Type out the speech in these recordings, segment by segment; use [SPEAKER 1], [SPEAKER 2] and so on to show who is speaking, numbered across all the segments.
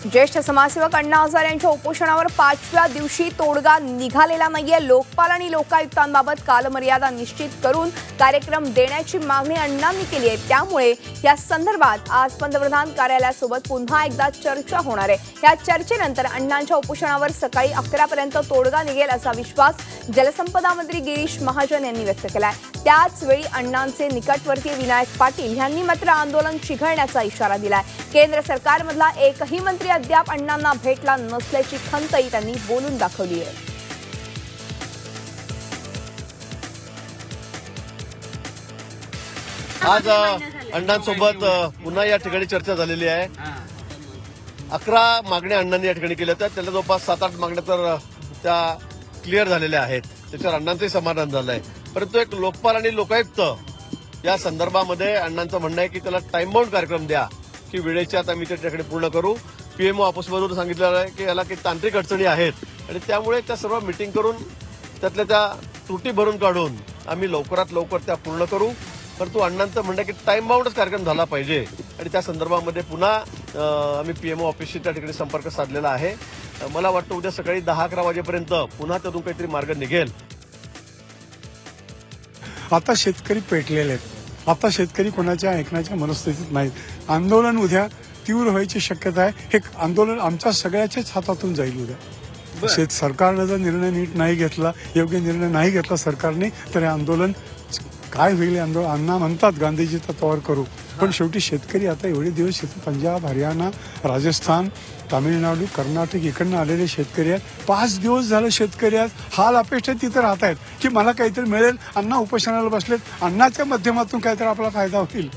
[SPEAKER 1] ज्येष्ठ समाजसेवक अण्णा हजारे यांच्या उपोषणावर 5व्या दिवशी तोडगा निघालेला नाहीये। लोकपाल आणि लोकायुक्तांबाबत कालमर्यादा निश्चित करून कार्यक्रम देण्याची मागणी अण्णांनी केली आहे। त्यामुळे या संदर्भात आज पंतप्रधान कार्यालयासोबत पुन्हा एकदा चर्चा होणार आहे। या चर्चेनंतर अण्णांच्या उपोषणावर सकाळी 11 पर्यंत तोडगा निघेल असा विश्वास जलसंपदा मंत्री गिरीश महाजन यांनी व्यक्त केलाय। त्याच वेळी अण्णांचे निकटवर्तीय विनायक पाटील यांनी मात्र आंदोलन चिघळण्याचा इशारा दिलाय। केंद्र सरकारमधला एकही मंत्री अद्याप अण्णांना भेटला नसल्याची खंतही त्यांनी बोलून दाखवली आहे।
[SPEAKER 2] आज अण्णांसोबत पुन्हा या ठिकाणी चर्चा झालेली आहे। 11 मागण्या अण्णांनी या ठिकाणी केल्या होत्या, त्याला जवळपास 7-8 मागण्या तर त्या क्लिअर झालेल्या आहेत, त्याच्यावर अण्णांचंही समाधान झालंय। परंतु एक लोकपाल आणि लोकायुक्त या संदर्भामध्ये अण्णांचं म्हणणं आहे की त्याला टाइम बाउंड कार्यक्रम द्या, की वेळेच्या आता मी त्या ठिकाणी पूर्ण करू। पीएमओ ऑफिसमधून सांगितलेलं आहे की याला काही तांत्रिक अडचणी आहेत आणि त्यामुळे त्या सर्व मीटिंग करून त्यातल्या त्या त्रुटी भरून काढून आम्ही लवकरात लवकर त्या पूर्ण करू। परंतु अण्णांचं म्हणणं आहे की टाइम बाउंडच कार्यक्रम झाला पाहिजे आणि त्या संदर्भामध्ये पुन्हा आम्ही पीएमओ ऑफिसशी त्या ठिकाणी संपर्क साधलेला आहे। मला वाटतं उद्या सकाळी 10-11 वाजेपर्यंत पुन्हा त्यातून काहीतरी मार्ग निघेल।
[SPEAKER 3] आता शेतकरी पेटलेले आहेत, आता शेतकरी कोणाच्या ऐकण्याच्या मनस्थितीत नाहीत। आंदोलन उद्या तीव्र व्हायची शक्यता आहे। हे आंदोलन आमच्या सगळ्याच्याच हातातून जाईल उद्या। सरकारनं जर निर्णय नीट नाही घेतला, योग्य निर्णय नाही घेतला सरकारने, तर हे आंदोलन काय होईल? आंदोलन अण्णा म्हणतात गांधीजी तत्वावर करू, पण शेवटी शेतकरी आता एवढे दिवस पंजाब, हरियाणा, राजस्थान, तामिळनाडू, कर्नाटक इकडनं आलेले शेतकरी आहेत। 5 दिवस झाले शेतकरी आहेत, हाल अपेक्षा तिथं राहत आहेत की मला काहीतरी मिळेल। अण्णा उपोषणाला बसलेत, अण्णाच्या माध्यमातून काहीतरी आपला फायदा होईल।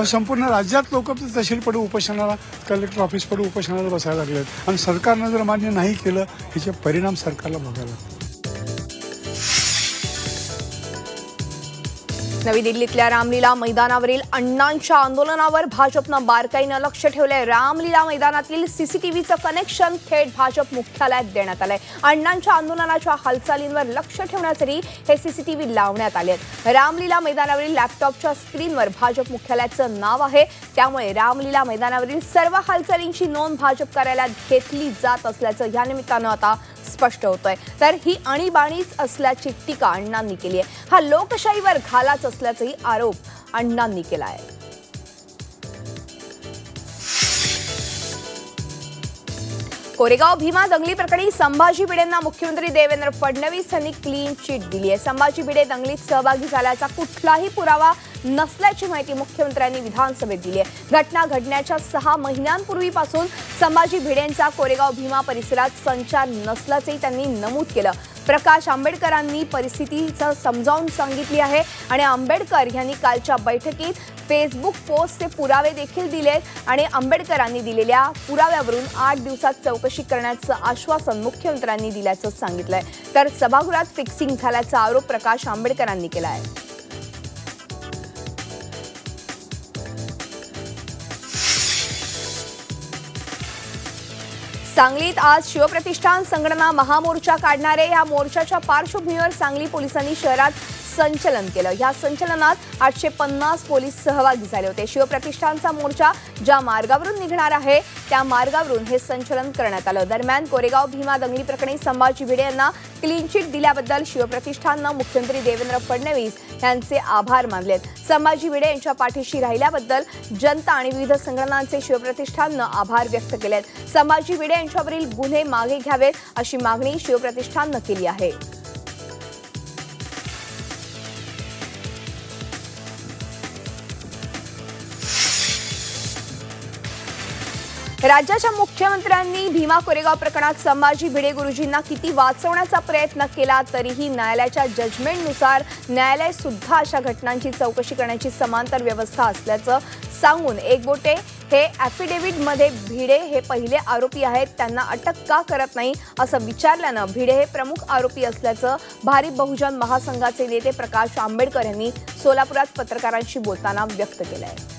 [SPEAKER 3] संपूर्ण राज्यात लोक तहसील पडू उपोषणाला, कलेक्टर ऑफिस पडू उपोषणाला बसायला लागलेत आणि सरकारनं जर मान्य नाही केलं, ह्याचे परिणाम सरकारला भोगायला लागतात।
[SPEAKER 1] नवी दिल्लीतल्या रामलीला मैदानावरील अण्णांच्या आंदोलनावर भाजपनं बारकाईनं लक्ष ठेवलंय। रामलीला मैदानातील सीसीटीव्हीचं कनेक्शन थेट भाजप मुख्यालयात देण्यात आलंय। अण्णांच्या आंदोलनाच्या हालचालींवर लक्ष ठेवण्यासाठी हे सीसीटीव्ही लावण्यात आले आहेत। रामलीला मैदानावरील लॅपटॉपच्या स्क्रीनवर भाजप मुख्यालयाचं नाव आहे, त्यामुळे रामलीला मैदानावरील सर्व हालचालींची नोंद भाजप कार्यालयात घेतली जात असल्याचं या निमित्तानं आता स्पष्ट होतंय। तर ही आणीबाणीच असल्याची टीका अण्णांनी केली आहे। हा लोकशाहीवर घालाच असल्याचाही आरोप अण्णांनी केला आहे। कोरेगाव भीमा दंगली प्रकरणी संभाजी भिडेंना मुख्यमंत्री देवेंद्र फडणवीस यांनी क्लीन चिट दिली आहे। संभाजी भिडे दंगलीत सहभागी झाल्याचा कुठलाही पुरावा नसल्याची माहिती मुख्यमंत्र्यांनी विधानसभेत दिली आहे। घटना घडण्याच्या 6 महिन्यांपूर्वीपासून संभाजी भिडेंचा कोरेगाव भीमा परिसरात संचार नसल्याचंही त्यांनी नमूद केलं। प्रकाश आंबेडकरांनी परिस्थितीचं समजावून सांगितली आहे आणि आंबेडकर यांनी कालच्या बैठकीत फेसबुक पोस्टचे पुरावे देखील दिलेत आणि आंबेडकरांनी दिलेल्या पुराव्यावरून 8 दिवसात चौकशी करण्याचं आश्वासन मुख्यमंत्र्यांनी दिल्याचं सांगितलंय। तर सभागृहात फिक्सिंग झाल्याचा आरोप प्रकाश आंबेडकरांनी केला आहे। सांगलीत आज शिवप्रतिष्ठान संघटना महामोर्चा काढणार आहे। या मोर्चाच्या पार्श्वभूमीवर सांगली पोलिसांनी शहरात संचलन केलं। या संचलनात 850 पोलीस सहभागी झाले होते। शिवप्रतिष्ठानचा मोर्चा ज्या मार्गावरून निघणार आहे त्या मार्गावरून हे संचलन करण्यात आलं। दरम्यान कोरेगाव भीमा दंगली प्रकरणी संभाजी भिडे यांना क्लीन चिट दिल्याबद्दल शिवप्रतिष्ठाननं मुख्यमंत्री देवेंद्र फडणवीस यांचे आभार मानलेत। संभाजी भिडे यांच्या पाठीशी राहिल्याबद्दल जनता आणि विविध संघटनांचे शिवप्रतिष्ठाननं आभार व्यक्त केलेत। संभाजी भिडे यांच्यावरील गुन्हे मागे घ्यावेत अशी मागणी शिवप्रतिष्ठाननं केली आहे। राज्याच्या मुख्यमंत्र्यांनी भीमा कोरेगाव प्रकरणात संभाजी भिडे गुरुजींना किती वाचवण्याचा प्रयत्न केला तरीही न्यायालयाच्या जजमेंटनुसार न्यायालय सुद्धा अशा घटनांची चौकशी करण्याची समांतर व्यवस्था असल्याचं सांगून एकबोटे हे ॲफिडेव्हिटमध्ये भिडे हे पहिले आरोपी आहेत, त्यांना अटक का करत नाही असं विचारल्यानं भिडे हे प्रमुख आरोपी असल्याचं भारिप बहुजन महासंघाचे नेते प्रकाश आंबेडकर यांनी सोलापुरात पत्रकारांशी बोलताना व्यक्त केलं आहे।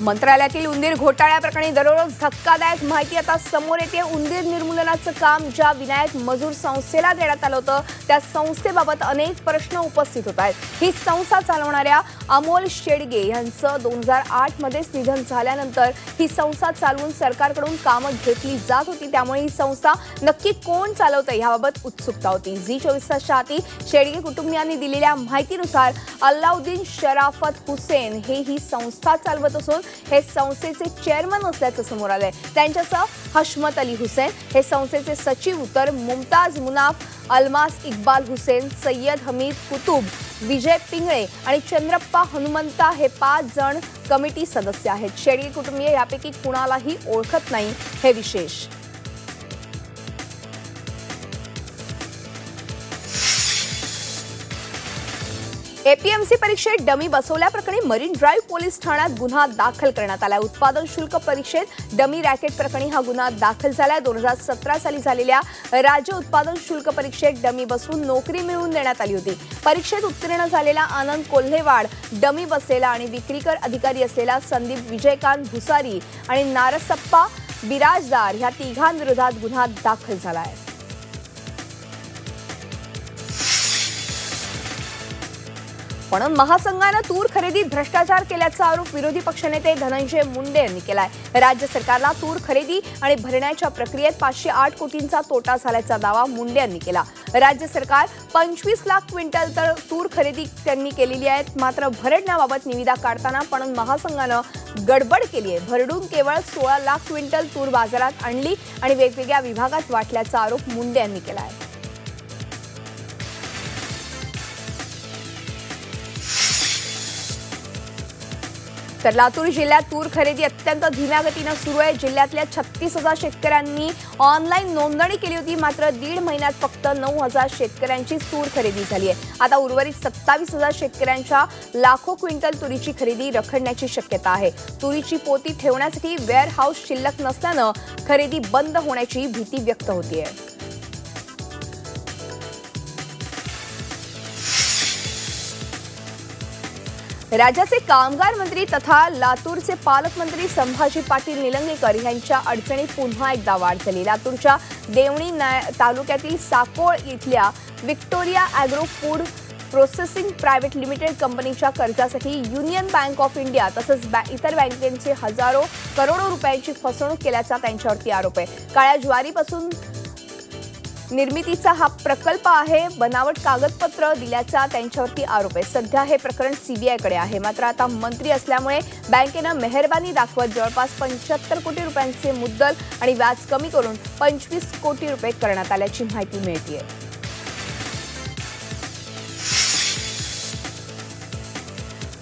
[SPEAKER 1] मंत्रालयातील उंदीर घोटाळ्याप्रकरणी दररोज धक्कादायक माहिती आता समोर येते। उंदीर निर्मूलनाचं काम ज्या विनायक मजूर संस्थेला देण्यात आलं होतं त्या संस्थेबाबत अनेक प्रश्न उपस्थित होत आहेत. ही संस्था चालवणाऱ्या अमोल शेडगे यांचं 2008 मध्येच निधन झाल्यानंतर ही संस्था चालवून सरकारकडून कामं घेतली जात होती. त्यामुळे ही संस्था नक्की कोण चालवतंय याबाबत उत्सुकता होती. झी24 तासच्या हाती शेडगे कुटुंबियांनी दिलेल्या माहितीनुसार अल्लाउद्दीन शराफत हुसेन हे ही संस्था चालवत असून हे संस्थेचे चेअरमन असल्याचं समोर आलंय. त्यांच्यासह हशमत अली हुसेन हे संस्थेचे सचिव, तर मुमताज मुनाफ, अलमास इक्बाल हुसेन, सय्यद हमीद कुतुब, विजय पिंगळे आणि चंद्रप्पा हनुमंता हे 5 जण कमिटी सदस्य आहेत. शेडगे कुटुंबीय यापैकी कुणालाही ओळखत नाही हे विशेष. एपीएमसी परीक्षेत डमी बसवल्याप्रकरणी मरीन ड्राईव्ह पोलीस ठाण्यात गुन्हा दाखल करण्यात आला. उत्पादन शुल्क परीक्षेत डमी रॅकेट प्रकरणी हा गुन्हा दाखल झालाय. 2017 साली झालेल्या राज्य उत्पादन शुल्क परीक्षेत डमी बसवून नोकरी मिळवून देण्यात आली होती. परीक्षेत उत्तीर्ण झालेला आनंद कोल्हेवाड, डमी बसलेला आणि विक्रीकर अधिकारी असलेला संदीप विजयकांत भुसारी आणि नारसप्पा बिराजदार ह्या तिघांविरोधात गुन्हा दाखल झाला आहे. पण महासंघानं तूर खरेदीत भ्रष्टाचार केल्याचा आरोप विरोधी पक्षनेते धनंजय मुंडे यांनी केलाय. राज्य सरकारला तूर खरेदी आणि भरण्याच्या प्रक्रियेत 508 कोटींचा तोटा झाल्याचा दावा मुंडे यांनी केला. राज्य सरकार 25 लाख क्विंटल तर तूर खरेदी त्यांनी केलेली आहे. मात्र भरडण्याबाबत निविदा काढताना पणन महासंघानं गडबड केली आहे. भरडून केवळ 16 लाख क्विंटल तूर बाजारात आणली आणि वेगवेगळ्या विभागात वाटल्याचा आरोप मुंडे यांनी केला आहे. तर लातूर जिल्ह्यात तूर खरेदी अत्यंत धीम्या गतीनं सुरू आहे. जिल्ह्यातल्या 36,000 शेतकऱ्यांनी ऑनलाईन नोंदणी केली होती. मात्र 1.5 महिन्यात फक्त 9,000 शेतकऱ्यांचीच तूर खरेदी झाली आहे. आता उर्वरित 27,000 शेतकऱ्यांच्या लाखो क्विंटल तुरीची खरेदी रखडण्याची शक्यता आहे. तुरीची पोती ठेवण्यासाठी वेअर हाऊस शिल्लक नसल्यानं खरेदी बंद होण्याची भीती व्यक्त होतीये. राज्याचे कामगार मंत्री तथा लातूरचे पालकमंत्री संभाजी पाटील निलंगेकर यांच्या अडचणीत पुन्हा एकदा वाढ झाली. लातूरच्या देवणी तालुक्यातील साकोळ इथल्या Victoria agro food processing private limited कंपनीच्या कर्जासाठी युनियन बँक ऑफ इंडिया तसंच इतर बँकेचे हजारो करोडो रुपयांची फसवणूक केल्याचा त्यांच्यावरती आरोप आहे. काळ्या ज्वारीपासून निर्मितीचा हा प्रकल्प आहे. बनावट कागदपत्र दिल्याचा त्यांच्यावरती आरोप आहे. सध्या हे प्रकरण सीबीआयकडे आहे. मात्र आता मंत्री असल्यामुळे बँकेनं मेहरबानी दाखवत जवळपास 75 कोटी रुपयांचे मुद्दल आणि व्याज कमी करून 25 कोटी रुपये करण्यात आल्याची माहिती मिळतेय.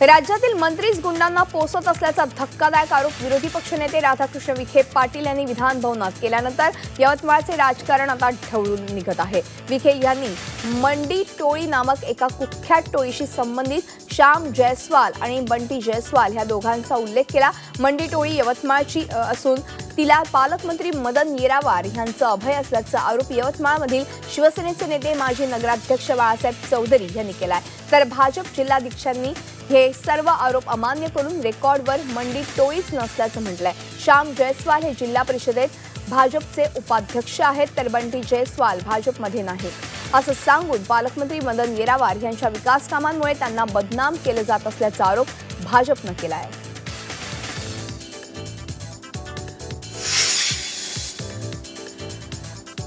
[SPEAKER 1] राज्यातील मंत्रीच गुंडांना पोसत असल्याचा धक्कादायक आरोप विरोधी पक्षनेते राधाकृष्ण विखे पाटील यांनी विधान भवनात केल्यानंतर यवतमाळचे राजकारण आता ढवळून निघत आहे. विखे यांनी मंडी टोळी नामक एका कुख्यात टोळीशी संबंधित श्याम जयस्वाल आणि बंटी जयस्वाल ह्या दोघांचा उल्लेख केला. मंडी टोळी यवतमाळची असून तिला पालकमंत्री मदन येरावार यांचं अभय असल्याचा आरोप यवतमाळमधील शिवसेनेचे नेते माजी नगराध्यक्ष बाळासाहेब चौधरी यांनी केलाय. तर भाजप जिल्हाध्यक्षांनी हे सर्व आरोप अमान्य करून रेकॉर्डवर मंडी टोळीच नसल्याचं म्हटलंय. श्याम जयस्वाल हे जिल्हा परिषदेत भाजपचे उपाध्यक्ष आहेत, तर बंटी जयस्वाल भाजपमध्ये नाही असं सांगून पालकमंत्री मदन येरावार यांच्या विकास कामांमुळे त्यांना बदनाम केलं जात असल्याचा आरोप भाजपनं केला आहे.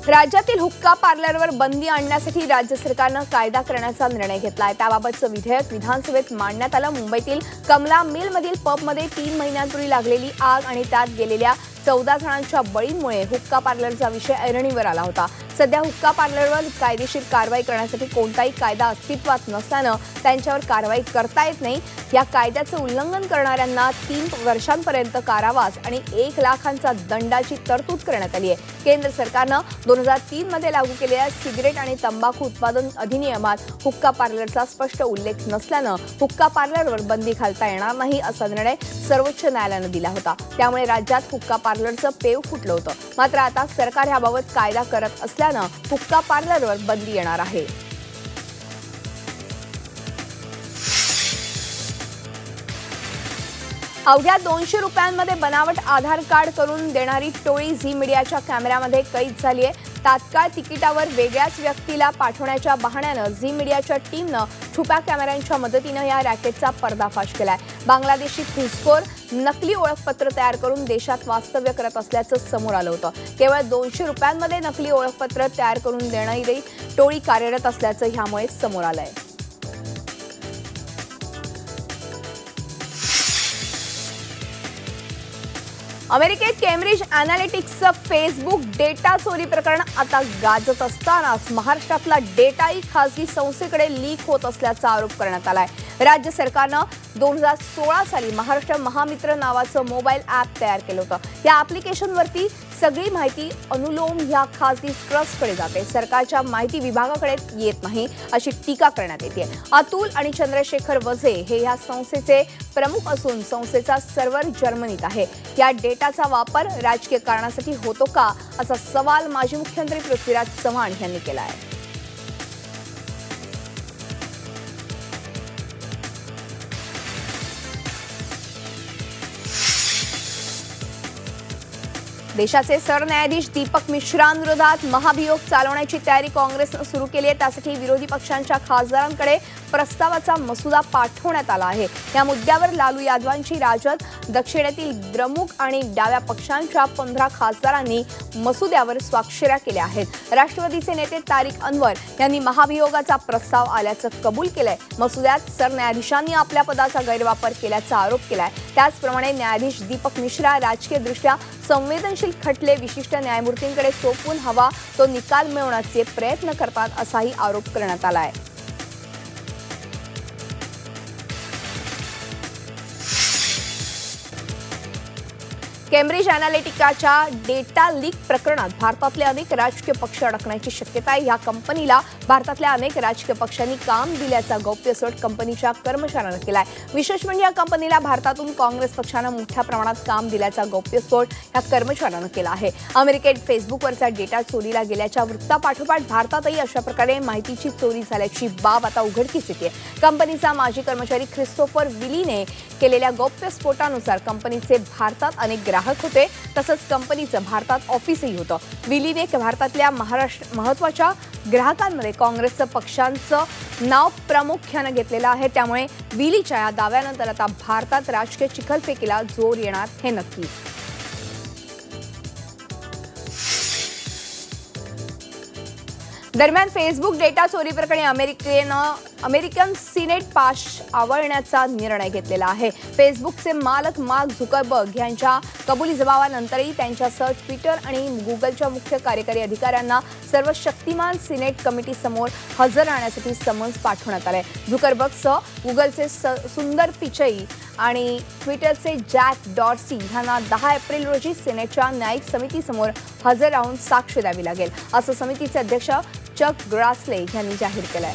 [SPEAKER 1] राज्यातील हुक्का पार्लरवर बंदी आणण्यासाठी राज्य सरकारनं कायदा करण्याचा निर्णय घेतलाय. त्याबाबतचं विधेयक विधानसभेत मांडण्यात आलं. मुंबईतील कमला मिलमधील पबमध्ये 3 महिन्यांपूर्वी लागलेली आग आणि त्यात गेलेल्या 14 जणांच्या बळींमुळे हुक्का पार्लरचा विषय ऐरणीवर आला होता. सध्या हुक्का पार्लरवर कायदेशीर कारवाई करण्यासाठी कोणताही कायदा अस्तित्वात नसल्यानं त्यांच्यावर कारवाई करता येत नाही. या कायद्याचं उल्लंघन करणाऱ्यांना 3 वर्षांपर्यंत कारावास आणि 1 लाखांचा दंडाची तरतूद करण्यात आली आहे. केंद्र सरकारनं 2003 मध्ये लागू केलेल्या सिगरेट आणि तंबाखू उत्पादन अधिनियमात हुक्का पार्लरचा स्पष्ट उल्लेख नसल्यानं हुक्का पार्लरवर बंदी घालता येणार नाही असा निर्णय सर्वोच्च न्यायालयानं दिला होता. त्यामुळे राज्यात हुक्का पार्लरचं पेव फुटलं होतं. मात्र आता सरकार याबाबत कायदा करत असल्यानं हुक्का पार्लरवर बंदी येणार आहे. अवघ्या 200 रुपयांमध्ये बनावट आधार कार्ड करून देणारी टोळी झी मीडियाच्या कॅमेऱ्यामध्ये कैद झाली आहे. तात्काळ तिकिटावर वेगळ्याच व्यक्तीला पाठवण्याच्या बहाण्यानं झी मीडियाच्या टीमनं छुप्या कॅमेऱ्यांच्या मदतीनं या रॅकेटचा पर्दाफाश केलाय. बांगलादेशी घुसखोर नकली ओळखपत्र तयार करून देशात वास्तव्य करत असल्याचं समोर आलं होतं. केवळ 200 रुपयांमध्ये नकली ओळखपत्र तयार करून देणारी टोळी कार्यरत असल्याचं ह्यामुळे समोर आलंय. अमेरिकेत केम्ब्रिज अॅनालिटिक्सचं फेसबुक डेटा चोरी प्रकरण आता गाजत असतानाच महाराष्ट्रातला डेटाही खासगी संस्थेकडे लीक होत असल्याचा आरोप करण्यात आलाय. राज्य सरकारनं 2016 साली महाराष्ट्र महामित्र नावाचं मोबाईल ॲप तयार केलं होतं. या ॲप्लिकेशनवरती सगळी माहिती अनुलोम ह्या खासगी ट्रस्टकडे जाते, सरकारच्या माहिती विभागाकडे येत नाही अशी टीका करण्यात येते. अतुल आणि चंद्रशेखर वझे हे या संस्थेचे प्रमुख असून संस्थेचा सर्व्हर जर्मनीत आहे. या डेटाचा वापर राजकीय कारणासाठी होतो का असा सवाल माजी मुख्यमंत्री पृथ्वीराज चव्हाण यांनी केला आहे. देशाचे सरन्यायाधीश दीपक मिश्रांविरोधात महाभियोग चालवण्याची तयारी काँग्रेसनं सुरू केली आहे. त्यासाठी विरोधी पक्षांच्या खासदारांकडे प्रस्तावाचा मसुदा पाठवण्यात आला आहे. या मुद्द्यावर लालू यादवांची राजद, दक्षिणेतील द्रमुक आणि डाव्या पक्षांच्या 15 खासदारांनी मसुद्यावर स्वाक्षऱ्या केल्या आहेत. राष्ट्रवादीचे नेते तारिक अनवर यांनी महाभियोगाचा प्रस्ताव आल्याचं कबूल केलंय. मसुद्यात सरन्यायाधीशांनी आपल्या पदाचा गैरवापर केल्याचा आरोप केलाय. त्याचप्रमाणे न्यायाधीश दीपक मिश्रा राजकीयदृष्ट्या संवेदनशील खटले विशिष्ट न्यायमूर्तींकडे सोपवून हवा तो निकाल मिळवण्याचे प्रयत्न करतात असाही आरोप करण्यात आला आहे. केम्ब्रिज अॅनालिटिकाच्या डेटा लीक प्रकरणात भारतातले अनेक राजकीय पक्ष अडकण्याची शक्यता आहे. या कंपनीला भारतातल्या अनेक राजकीय पक्षांनी काम दिल्याचा गौप्यस्फोट कंपनीच्या कर्मचाऱ्यानं केलाय. विशेष म्हणजे या कंपनीला भारतातून काँग्रेस पक्षानं मोठ्या प्रमाणात काम दिल्याचा गौप्यस्फोट या कर्मचाऱ्यानं केला आहे. अमेरिकेत फेसबुकवरचा डेटा चोरीला गेल्याच्या वृत्तापाठोपाठ भारतातही अशा प्रकारे माहितीची चोरी झाल्याची बाब आता उघडकीस येते. कंपनीचा माजी कर्मचारी ख्रिस्तोफर विलीने केलेल्या गौप्यस्फोटानुसार कंपनीचे भारतात अनेक ग्राहक होते, तसंच कंपनीचं भारतात ऑफिसही होतं. विलीने भारतातल्या महत्त्वाच्या ग्राहकांमध्ये काँग्रेसचं पक्षांचं नाव प्रामुख्यानं घेतलेलं आहे. त्यामुळे विलीच्या या दाव्यानंतर आता भारतात राजकीय चिखलफेकीला जोर येणार हे नक्की. दरम्यान फेसबुक डेटा चोरी प्रकरणी अमेरिकन सिनेट पाश आवळण्याचा निर्णय घेतलेला आहे. फेसबुकचे मालक मार्क झुकरबर्ग यांच्या कबुली जबाबानंतरही त्यांच्यासह ट्विटर आणि गुगलच्या मुख्य कार्यकारी अधिकाऱ्यांना सर्व शक्तिमान सिनेट कमिटीसमोर हजर राहण्यासाठी समन्स पाठवण्यात आले. झुकरबर्गसह गुगलचे सुंदर पिचई आणि ट्विटरचे जॅक डॉर्सी यांना 10 एप्रिल रोजी सिनेटच्या न्यायिक समितीसमोर हजर राहून साक्ष द्यावी लागेल असं समितीचे अध्यक्ष चक ग्रासले यांनी जाहीर केलंय.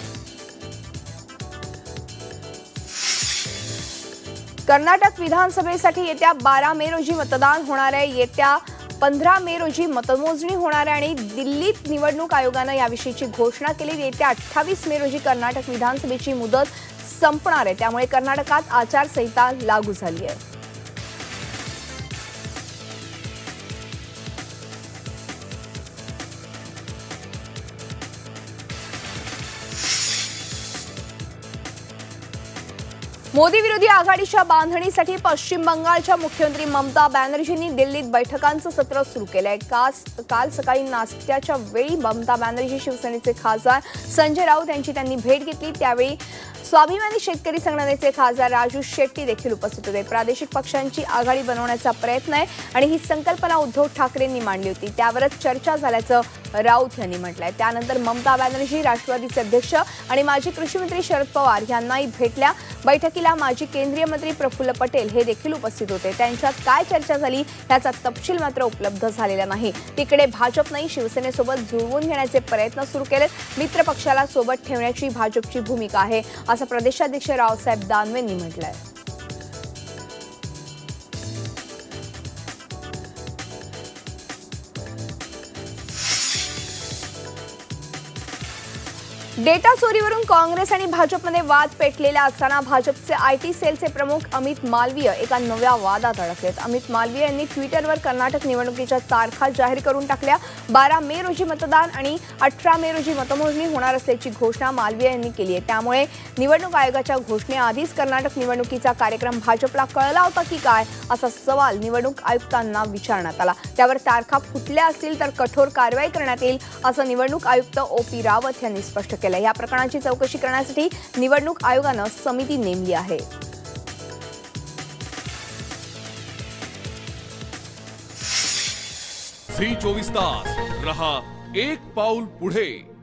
[SPEAKER 1] कर्नाटक विधानसभेसाठी येत्या 12 मे रोजी मतदान होणार आहे. येत्या 15 मे रोजी मतमोजणी होणार आहे आणि दिल्लीत निवडणूक आयोगानं याविषयीची घोषणा केली. येत्या 28 मे रोजी कर्नाटक विधानसभेची मुदत संपणार आहे. त्यामुळे कर्नाटकात आचारसंहिता लागू झाली आहे. मोदी विरोधी आघाडीच्या बांधणीसाठी पश्चिम बंगालच्या मुख्यमंत्री ममता बॅनर्जींनी दिल्लीत बैठकांचं सत्र सुरू केलंय. काल सकाळी नाश्त्याच्या वेळी ममता बॅनर्जी शिवसेनेचे खासदार संजय राऊत यांची त्यांनी भेट घेतली. त्यावेळी स्वाभिमानी शेतकरी संघटनेचे खासदार राजू शेट्टी देखील उपस्थित होते. प्रादेशिक पक्षांची आघाडी बनवण्याचा प्रयत्न आहे आणि ही संकल्पना उद्धव ठाकरेंनी मांडली होती, त्यावरच चर्चा झाल्याचं राऊत यांनी म्हटलंय. त्यानंतर ममता बॅनर्जी राष्ट्रवादीचे अध्यक्ष आणि माजी कृषी मंत्री शरद पवार यांनाही भेटल्या. बैठकीला माजी केंद्रीय मंत्री प्रफुल्ल पटेल हे देखील उपस्थित होते. त्यांच्यात काय चर्चा झाली याचा तपशील मात्र उपलब्ध झालेला नाही. तिकडे भाजपनेही शिवसेनेसोबत जुळवून घेण्याचे प्रयत्न सुरू केलेत. मित्र पक्षाला सोबत ठेवण्याची भाजपची भूमिका आहे असं प्रदेशाध्यक्ष रावसाहेब दानवेंनी म्हटलंय. डेटा चोरीवरून काँग्रेस आणि भाजपमध्ये वाद पेटलेला असताना भाजपचे आयटी सेलचे प्रमुख अमित मालवीय एका नव्या वादात अडकलेत. अमित मालवीय यांनी ट्विटरवर कर्नाटक निवडणुकीच्या तारखा जाहीर करून टाकल्या. 12 मे रोजी मतदान आणि 18 मे रोजी मतमोजणी होणार असल्याची घोषणा मालवीय यांनी केली आहे. त्यामुळे निवडणूक आयोगाच्या घोषणेआधीच कर्नाटक निवडणुकीचा कार्यक्रम भाजपला कळला होता की काय, असा सवाल निवडणूक आयुक्तांना विचारण्यात आला. त्यावर तारखा फुटल्या असतील तर कठोर कारवाई करण्यात येईल, असं निवडणूक आयुक्त OP रावत यांनी स्पष्ट केलं. या प्रकरणाची चौकशी करण्यासाठी निवडणूक आयोगानं समिती नेमली आहे.
[SPEAKER 4] झी 24 तास रहा एक पाऊल पुढे.